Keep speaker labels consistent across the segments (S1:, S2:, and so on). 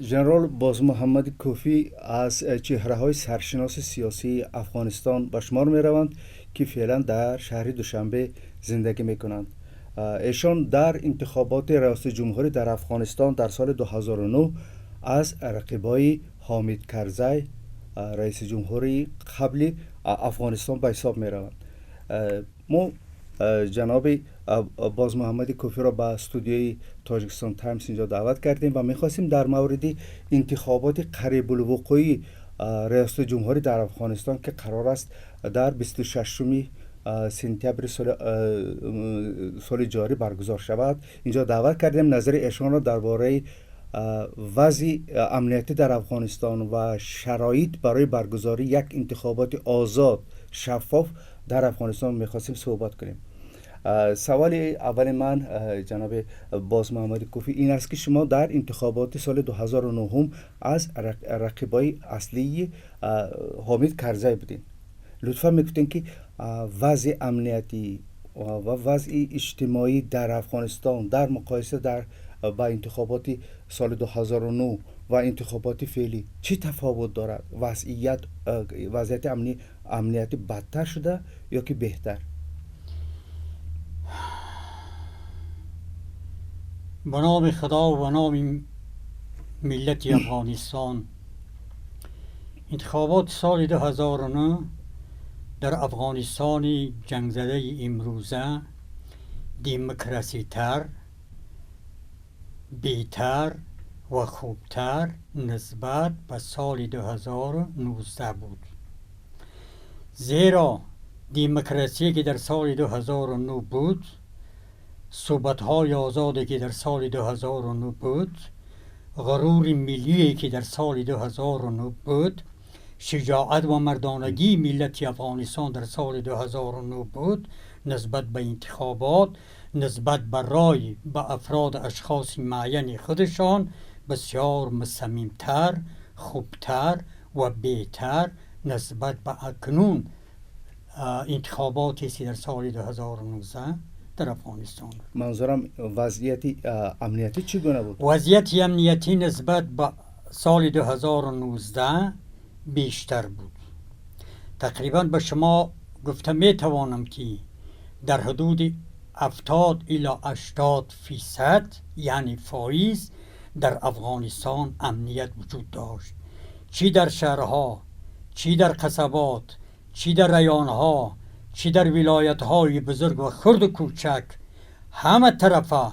S1: ژنرال باز محمد کوفی از چهره‌های سرشناس سیاسی افغانستان به شمار می‌روند که فعلا در شهر دوشنبه زندگی می‌کنند. ایشان در انتخابات ریاست جمهوری در افغانستان در سال 2009 از رقیبای حامد کرزی رئیس جمهوری قبلی افغانستان به حساب می‌روند. ما جناب باز محمد کوفی را به استودیوی تاجیکستان تایمز اینجا دعوت کردیم و میخواستیم در مورد انتخابات قریب الوقوع ریاست جمهوری در افغانستان که قرار است در 26 سپتامبر سال جاری برگزار شود اینجا دعوت کردیم. نظر ایشان را درباره وضع امنیتی در افغانستان و شرایط برای برگزاری یک انتخابات آزاد شفاف در افغانستان میخواستیم صحبت کنیم. سوال اول من جناب باز محمد کوفی این است که شما در انتخابات سال 2009 از رقیبای اصلی حامد کرزی بودین. لطفا میگفتین که وضع امنیتی و وضع اجتماعی در افغانستان در مقایسه با انتخابات سال 2009 و انتخابات فعلی چه تفاوت دارد؟ وضعیت امنیتی بدتر شده یا که بهتر؟
S2: به نام خدا و نام ملت افغانستان، انتخابات سال 2009 در افغانستان جنگ زده امروزه دموکراسی تر، بهتر و خوبتر نسبت به سال 2019 بود. زیرا دموکراسی که در سال 2009 بود، صحبت‌های آزادی که در سال 2009 بود، غرور ملی که در سال 2009 بود، شجاعت و مردانگی ملت افغانستان در سال 2009 بود، نسبت به انتخابات، نسبت به رای به افراد اشخاص معین خودشان بسیار مصمم‌تر، خوبتر و بهتر نسبت به اکنون انتخاباتی که در سال 2019 در افغانستان.
S1: منظورم وضعیت امنیتی چگونه بود؟
S2: وضعیت امنیتی نسبت به سال 2019 بیشتر بود. تقریبا به شما گفته می توانم که در حدود 70 الی 80% یعنی فایز در افغانستان امنیت وجود داشت، چی در شهرها، چی در قصبات، چی در ریانها، چی در ولایت‌های بزرگ و خرد و کوچک، همه طرفه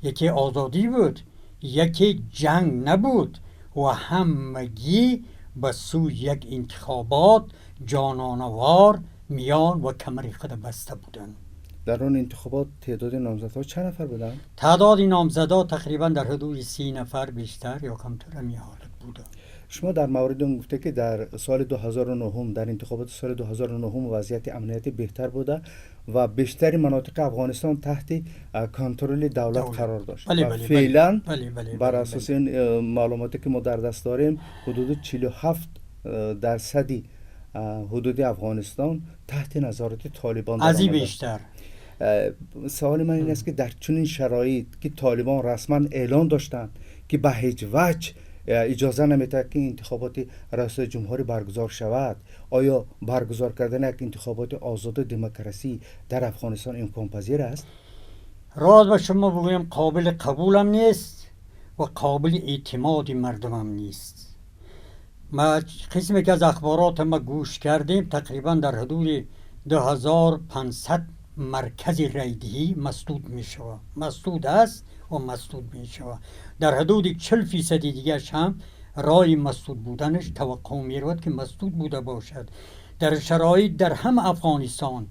S2: یکی آزادی بود، یکی جنگ نبود و همگی به سوی یک انتخابات جانانوار میان و کمر خود بسته بودند.
S1: در اون انتخابات تعداد نامزدها چند نفر بودند؟
S2: تعداد نامزدها تقریبا در حدود 30 نفر بیشتر یا کمتر می حالت بودند.
S1: شما در مورد اون گفته که در سال 2009 در انتخابات سال 2009 وضعیت امنیتی بهتر بوده و بیشتر مناطق افغانستان تحت کنترل دولت قرار داشت. فعلا بر اساس این معلوماتی که ما در دست داریم حدود 47% حدود افغانستان تحت نظارت طالبان
S2: از این بیشتر.
S1: سوال من این است که در چنین شرایط که طالبان رسما اعلان داشتند که به هیچ وجه اجازه نمیده که انتخابات ریاست جمهوری برگزار شود، آیا برگزار کردن یک انتخابات آزاد و دموکراسی در افغانستان امکان پذیر است؟
S2: راز به شما بگویم قابل قبولم نیست و قابل اعتماد مردمم نیست. ما قسمی که از اخبارات ما گوش کردیم تقریبا در حدود 2500 مرکز رایدهی مسدود می شود، مسدود است و مسدود می شود. در حدود 40% دیگرش هم رای مسدود بودنش توقع می رود که مسدود بوده باشد. در شرایط در هم افغانستان،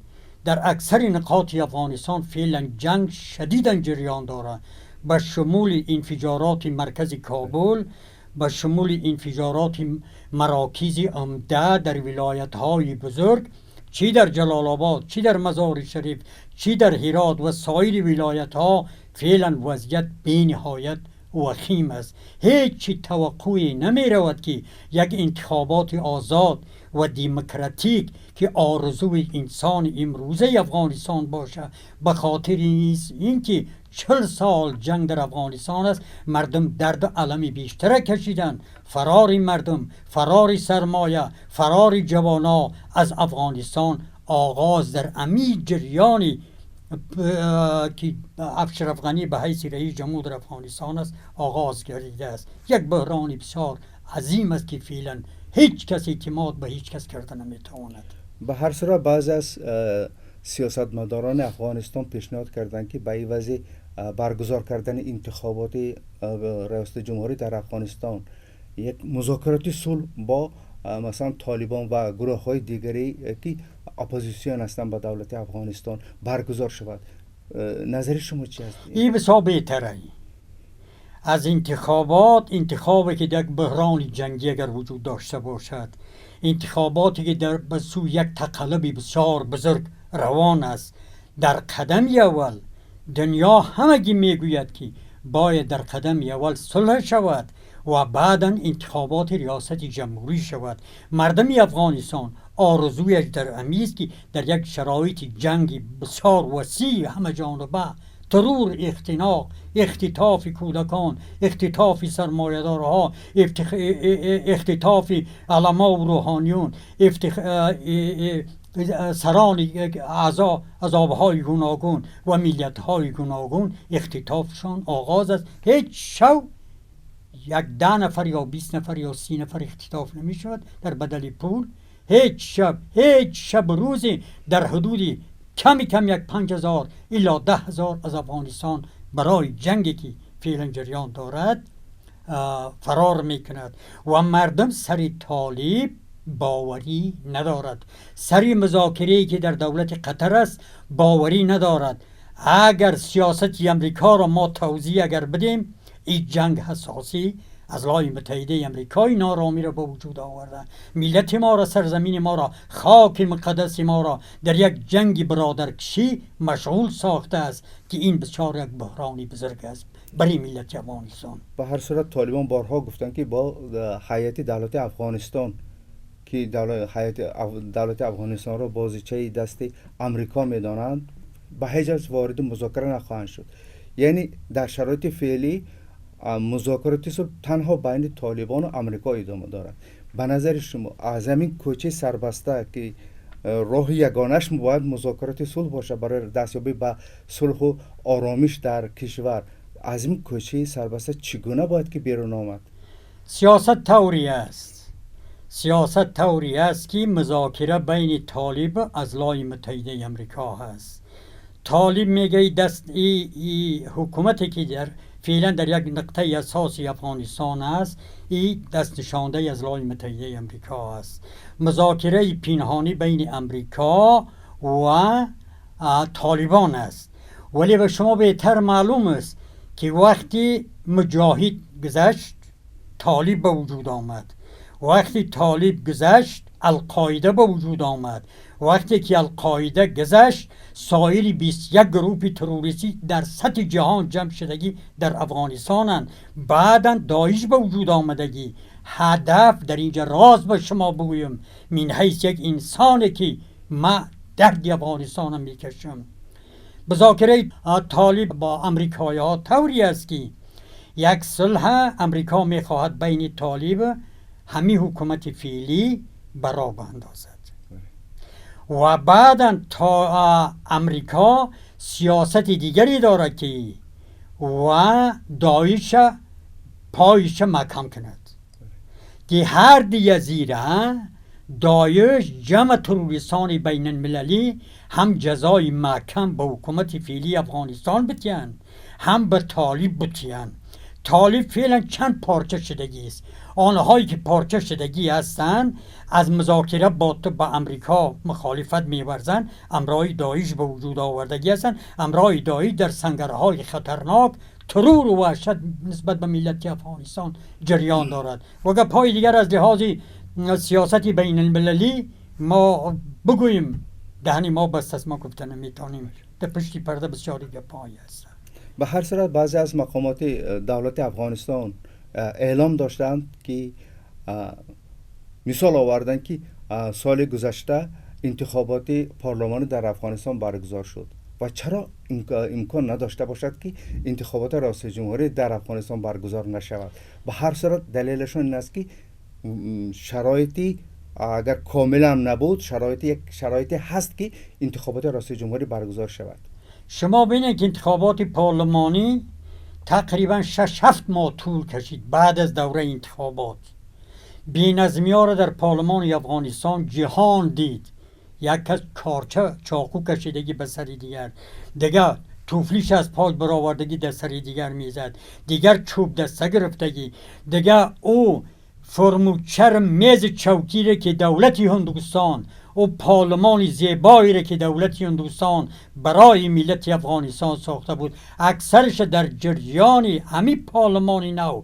S2: در اکثر نقاط افغانستان فعلا جنگ شدیداً جریان دارد، به شمول انفجارات مرکز کابل، به شمول انفجارات مراکز عمده در ولایت‌های بزرگ، چی در جلال آباد، چی در مزار شریف، چی در هرات و سایر ولایت‌ها فعلا وضعیت بی نهایت وخیم است. هیچ توقعی نمی رود که یک انتخابات آزاد و دموکراتیک که آرزوی انسان امروزه افغانستان باشه، به خاطر اینکه 40 سال جنگ در افغانستان است، مردم درد و علم بیشتر کشیدن. فرار مردم، فرار سرمایه، فرار جوانا از افغانستان آغاز در امی جریانی که اشرف غنی به حیث رئیس جمهور افغانستان است آغاز گردیده است. یک بحران بسیار عظیم است که فعلا هیچ کس اعتماد به هیچ کس کرده نمیتواند.
S1: به هر صورت بعض از سیاستمداران افغانستان پیشنهاد کردند که به عوض برگزار کردن انتخابات ریاست جمهوری در افغانستان یک مذاکرات صلح با مثلا طالبان و گروه های دیگری که اپوزیسیون هستند به دولت افغانستان برگزار شود. نظر شما چی است؟
S2: این بسیار بهتره از انتخابی که یک بحران جنگی اگر وجود داشته باشد، انتخاباتی که در به سوی یک تقلب بسیار بزرگ روان است. در قدم اول دنیا همگی میگوید که باید در قدم اول صلح شود و بعدا انتخابات ریاست جمهوری شود. مردم افغانستان آرزویش در امی است که در یک شرایط جنگی بسیار وسیع همه جانبه، ترور، اختناق، اختطاف کودکان، اختطاف سرمایه‌دارها، اختطاف علما و روحانیون، سران اعضا عذاب‌های گوناگون و ملیت‌های گوناگون اختطافشان آغاز است. هیچ شب یک 10 نفر یا 20 نفر یا 30 نفر اختطاف نمی شود در بدل پول. هیچ شب روزی در حدود کمی یک 5000 الی 10,000 از افغانستان برای جنگی که فعلا جریان دارد فرار میکند و مردم سر طالب باوری ندارد، سر مذاکره‌ای که در دولت قطر است باوری ندارد. اگر سیاست امریکا را ما توضیح اگر بدیم، این جنگ حساسی از لای متحده امریکای نارامی را به وجود آورده. ملت ما را، سرزمین ما را، خاک مقدس ما را در یک جنگ برادرکشی مشغول ساخته است که این بسیار یک بحرانی بزرگ است برای ملت افغانستان.
S1: به هر صورت طالبان بارها گفتند که با هیئت دولت افغانستان که دولت افغانستان را بازیچه دست امریکا میدانند، به هیچ وجه وارد مذاکره نخواهند شد. یعنی در شرایط فعلی مذاکرات صلح تنها بین طالبان و امریکا ادامه دارد. به نظر شما از همین کوچه سربسته که راه یگانش باید مذاکرات صلح باشه برای دستیابی به صلح و آرامش در کشور، از این کوچه سربسته چگونه باید که بیرون آمد؟
S2: سیاست طوری است که مذاکره بین طالب از لای متحده امریکا هست. طالب میگه دست ای حکومتی که در فعلا در یک نقطه اساسی افغانستان است، این دست نشانده از لای متحده امریکا است. مذاکره پنهانی بین امریکا و طالبان است. ولی به شما بهتر معلوم است که وقتی مجاهد گذشت طالب به وجود آمد، وقتی طالب گذشت القاعده به وجود آمد، وقتی که القاعده گذشت سایر 21 گروه تروریستی در سطح جهان جمع شدگی در افغانستانند. بعدا داعش به وجود آمدگی. هدف در اینجا راز به شما بگویم، من حیث یک انسانی که من درد افغانستان میکشم، مذاکره طالب با امریکایی ها طوری است که یک صلح امریکا میخواهد بین طالب همین حکومت فعلی برا بندازد و بعدا تا امریکا سیاست دیگری دارد که و داعش پایش محکم کند که هر دیگه زیره داعش جمع تروریستان بین المللی هم جزای محکم به حکومت فعلی افغانستان بتین، هم به طالب بتین. طالب فعلا چند پارچه شدگی است. آنهایی که پارچه شدگی هستند از مذاکره با امریکا مخالفت می‌ورزند، امرای داعش به وجود آوردگی هستند. امرای داعش در سنگرهای خطرناک ترور و وحشت نسبت به ملت افغانستان جریان دارد. و گپ‌های دیگر از لحاظ سیاست بین المللی ما بگوییم دهنی ما بسته است، ما گفتن نمیتونیم. در پشتی پرده بسیاری گپ‌هایی هست.
S1: به هر صورت بعضی از مقامات دولت افغانستان اعلام داشتند که مثال آوردند که سال گذشته انتخابات پارلمانی در افغانستان برگزار شد و چرا امکان نداشته باشد که انتخابات ریاست جمهوری در افغانستان برگزار نشود؟ به هر صورت دلیلشون این است که شرایطی اگر کاملا هم نبود شرایطی هست که انتخابات ریاست جمهوری برگزار شود.
S2: شما ببینید که انتخابات پارلمانی تقریبا 6-7 ماه طول کشید. بعد از دوره انتخابات بی‌نظمی ها را در پارلمان افغانستان جهان دید. یک کس کارچه چاقو کشیدگی به سر دیگر توفلیش از پاک برآوردگی در سر دیگر میزد، دیگر چوب دسته گرفتگی، دیگر او فرموچر میز چوکی را که دولت هندوستان او پارلمان زیبایی را که دولت هندوستان برای ملت افغانستان ساخته بود، اکثرش در جریان همی پارلمانی نو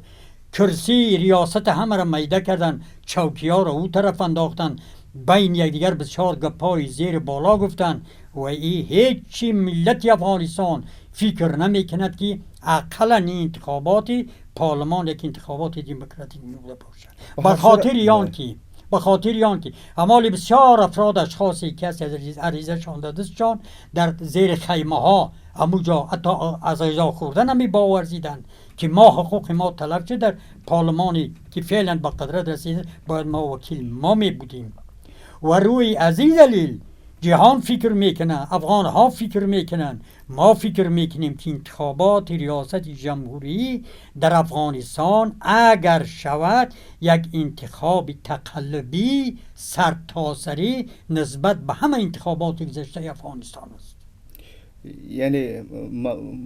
S2: کرسی ریاست همه را میده کردن، چوکی ها را او طرف انداختن، بین یکدیگر بسیار گپای زیر بالا گفتن و این هیچی ملت افغانستان فکر نمیکند که اقلا این انتخابات پارلمان یک انتخابات دموکراتیک بوده باشد. به خاطر یان که امال بسیار افراد اشخاصی که از عریضه شان دادستشان در زیر خیمه ها اموجا حتی از غذا خوردن همی باورزیدن که ما حقوق ما طلب شد در پارلمانی که فعلا به قدرت رسیده باید ما وکیل ما می بودیم و روی از این دلیل جهان فکر میکنه، افغان ها فکر میکنن، ما فکر میکنیم که انتخابات ریاست جمهوری در افغانستان اگر شود یک انتخاب تقلبی سرتاسری نسبت به همه انتخابات گذشته افغانستان است.
S1: یعنی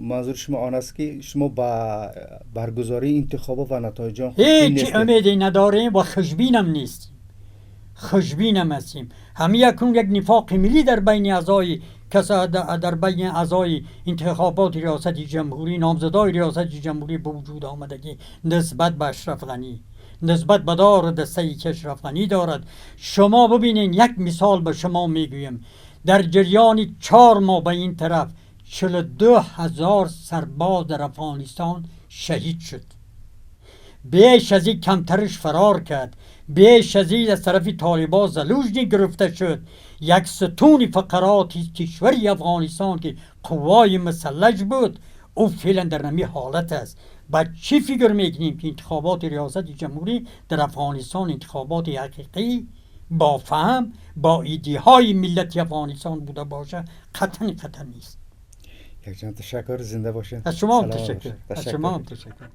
S1: منظور شما آن است که شما با برگزاری انتخابات و نتایج
S2: هیچ امیدی نداریم و خشبینم نیستیم. خشبینم هستیم. همین اکنون یک نفاق ملی در بین اعضای انتخابات ریاست جمهوری، نامزدای ریاست جمهوری به وجود آمده که نسبت به اشرف غنی، نسبت به دار دسته‌ای که اشرف غنی دارد. شما ببینین، یک مثال به شما میگویم، در جریان 4 ماه به این طرف 42,000 سرباز در افغانستان شهید شد. بیش از این کمترش فرار کرد، بیش از این از طرف طالبان زلوژنی گرفته شد. یک ستون فقرات کشور افغانستان که قوای مسلح بود او فعلا در نمی حالت است. بعد چی فکر میکنیم که انتخابات ریاست جمهوری در افغانستان انتخابات حقیقی با فهم با ایده های ملت افغانستان بوده باشه؟ قطعا نیست.
S1: یک جان تشکر، زنده باشین.
S2: از شما هم تشکر.